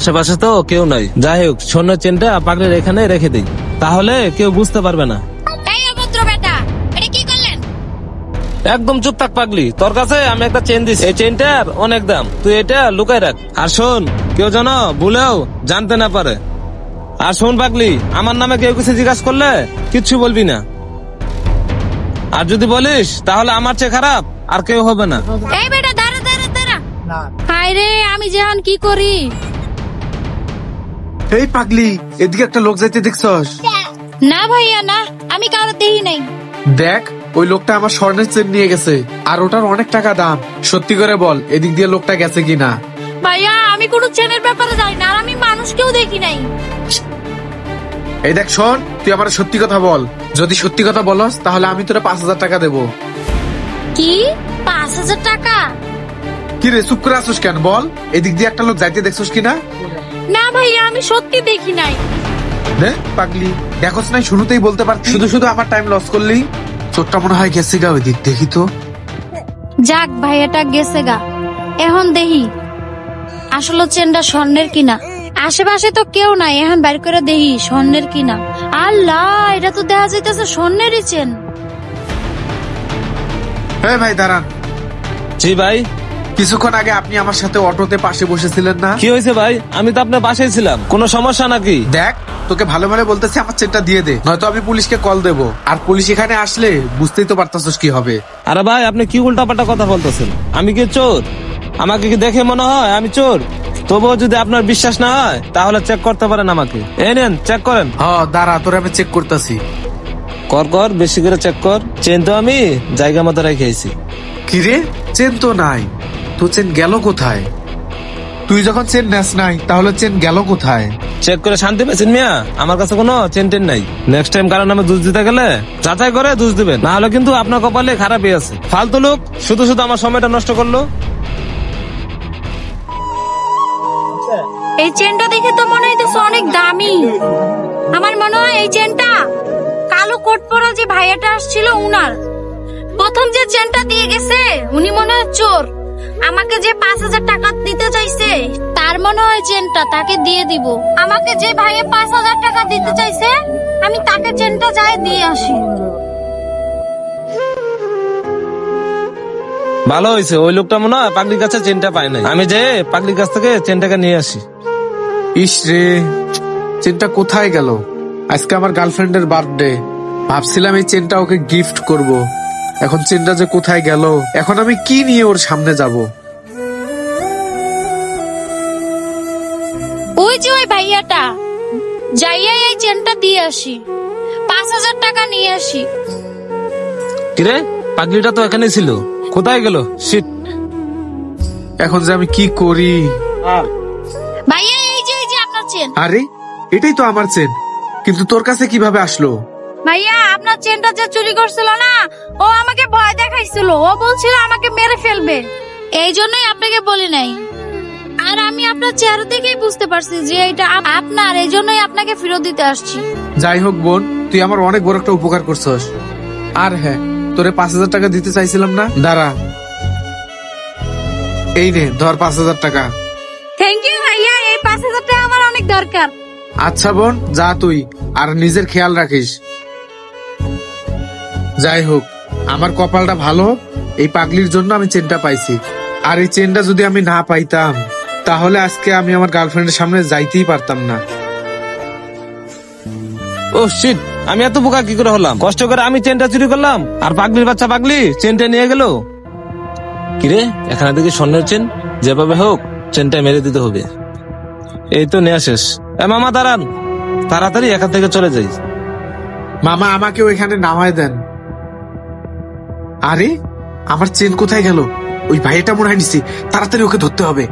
আশেপাশে তো কেউ নাই। যাই হোক, স্বর্ণের চেনটা পাগলির এখানে রেখে দিই, তাহলে কেউ বুঝতে পারবে না। একদম চুপ থাক পাগলি, তোর কাছে আমি একটা চেন দিছি, এই চেনটার অনেক দাম, তুই এটা লুকাই রাখ। আর শোন, কেউ যেন ভুলেও জানতে না পারে। আর শোন পাগলি, আমার নামে কেউ কিছু জিজ্ঞাসা করলে কিচ্ছু বলবি না, আর যদি বলিস তাহলে আমার চেয়ে খারাপ আর কেউ হবে না। এই বেটা দাঁড়া দাঁড়া দাঁড়া, হায় রে আমি যেন কি করি। এই পাগলি, এদিকে একটা লোক যাইতে দেখছস? না ভাইয়া না, আমি কারো দেখি নাই। দেখ, ওই লোকটা আমার স্বর্ণের চেন নিয়ে গেছে, আর ওটার অনেক টাকা দাম। সত্যি করে বল, এদিক দিয়ে লোকটা গেছে কিনা? ভাইয়া আমি কোনো চেনের ব্যাপারে জানি না, আর আমি মানুষকেও দেখি নাই। এই দেখ শোন, তুই আমার সত্যি কথা বল। যদি সত্যি কথা বলস তাহলে আমি তোরা 5,000 টাকা দেবো। কি 5,000 টাকা? কি রে, চুপ করে আসছিস কেন? বল, এদিক দিয়ে একটা লোক যাইতে দেখছস কিনা? না ভাইয়া আমি সত্যি দেখি নাই। দেখ পাগলি, দেখোস নাই, শুরুতেই বলতে পারতি। শুধু শুধু আমার টাইম লস করলি। চোরটা মনে হয় গেছে গা ওই দিক, দেখি তো। যাক ভাইয়াটা গেছে গা, এখন দেখি আসলে চেনটা স্বর্ণের কিনা। আশেপাশে তো কেউ নাই, এখন বাইর করে দেখি স্বর্ণের কিনা। আল্লাহ, এটা তো দেখা যাইতেছে স্বর্ণেরই চেন। হ্যাঁ ভাই দাঁড়ান। জি ভাই। কিছুক্ষণ আগে আপনি আমার সাথে অটোতে পাশে বসেছিলেন না? কি হয়েছে ভাই? আমি তো আপনার পাশেই ছিলাম, কোনো সমস্যা নাকি? দেখ, তোকে ভালো ভালো বলতেছি, আমার চেনটা দিয়ে দে, নয়তো আমি পুলিশকে কল দেবো। আর পুলিশ এখানে আসলে বুঝতেই তো পারতাছিস কি হবে। আরে ভাই, আপনি কি উল্টাপাল্টা কথা বলতেছেন? আমি কি চোর? আমাকে কি দেখে মনে হয় আমি চোর? তবুও যদি আপনার বিশ্বাস না হয় তাহলে চেক করতে পারেন আমাকে। এই নেন, চেক করেন। হ্যাঁ দাঁড়া, তোরে আমি চেক করতেছি। কর, বেশি করে চেক কর। চেন তো আমি জায়গা মতো রেখেছি। কিরে, চেন তো নাই, তো চেন গেল কোথায়? তুই যখন চেন নেস নাই, তাহলে চেন গেল কোথায়? চেক করে শান্তি পেয়েছেন মিয়া? আমার কাছে কোনো চেন টেন নাই। নেক্সট টাইম কারণ আমি দুধ দিতে গেলে যাচাই করে দুধ দিবেন, না হলে কিন্তু আপনার কপালে খারাপই আছে। ফালতু লোক শুধু শুধু আমার সময়টা নষ্ট করলো। এই চেনটা দেখে তো মনে হইতেছে অনেক দামি। আমার মনে হয় এই চেনটা কালো কোট পরা যে ভাইয়াটা আসছিল উনার। প্রথম যে চেনটা দিয়ে গেছে উনি মনে হয় চোর। আমাকে যে 5,000 টাকা দিতে চাইছে তার মনে হয় চেনটা তাকে দিয়ে দিব। আমাকে যে ভাইয়া 5,000 টাকা দিতে চাইছে আমি তাকে চেনটা যাই দিয়ে আসি। ভালো হয়েছে, ওই লোকটা মনে হয় পাগলির কাছে চেনটা পায় নাই। আমি যে পাগলির কাছ থেকে চেনটাকে নিয়ে আসি। ইস রে, চেনটা কোথায় গেল? আজকে আমার গার্লফ্রেন্ডের বার্থডে, ভাবছিলাম এই চেনটা ওকে গিফট করব। এখন চেনটা যে কোথায় গেল, এখন আমি কি নিয়ে ওর সামনে যাব? ওই যে ওই ভাইয়াটা, যাইয়া এই চেনটা দিয়ে আসি, 5,000 টাকা নিয়ে আসি। কিরে, পাগলিটা তো এখানে ছিল, কোথায় গেল? শিট, এখন যে আমি কি করি? ভাইয়া এই যে আপনার চেন। আরে, এটাই তো আমার চেন, কিন্তু তোর কাছে কিভাবে আসলো? ভাইয়া আপনার চেনটা যে চুরি করছিল না, ও আমাকে ভয় দেখাইছিল। ও বলছিল আমাকে মেরে ফেলবে, এই জন্যই আপনাকে বলি নাই। আর আমি আপনার চেহারা দেখেই বুঝতে পারছি যে এটা আপনার, এই জন্যই আপনাকে ফেরত দিতে আসছি। যাই হোক বোন, তুই আমার অনেক বড় একটা উপকার করছস। আর হ্যাঁ, তোরে 5,000 টাকা দিতে চাইছিলাম না, দাঁড়া, এই নে ধর 5,000 টাকা। থ্যাংক ইউ ভাইয়া, এই 5,000 টাকা আমার অনেক দরকার। আচ্ছা বোন, যা তুই, আর নিজের খেয়াল রাখিস। যাই হোক, আমার কপালটা ভালো, এই পাগলির জন্য আমি চেনটা পাইছি। আর এই চেনটা যদি আমি না পাইতাম তাহলে আজকে আমি আমার গার্লফ্রেন্ডের সামনে যাইতেই পারতাম না। ও শিট, আমি এত বোকা কি করে হলাম? কষ্ট করে আমি চেনটা চুরি করলাম, আর পাগলির বাচ্চা পাগলি চেনটা নিয়ে গেল। কিরে, এখানে দেখি স্বর্ণের চেন, যেভাবে হোক চেনটা মেরে দিতে হবে। এই তো নেওয়া শেষ। মামা দাঁড়ান, তাড়াতাড়ি এখান থেকে চলে যাই। মামা, আমাকে ওইখানে নামায় দেন। আরে, আমার চেন কোথায় গেল? ওই ভাইটা মনে হয় নিছি, তাড়াতাড়ি ওকে ধরতে হবে।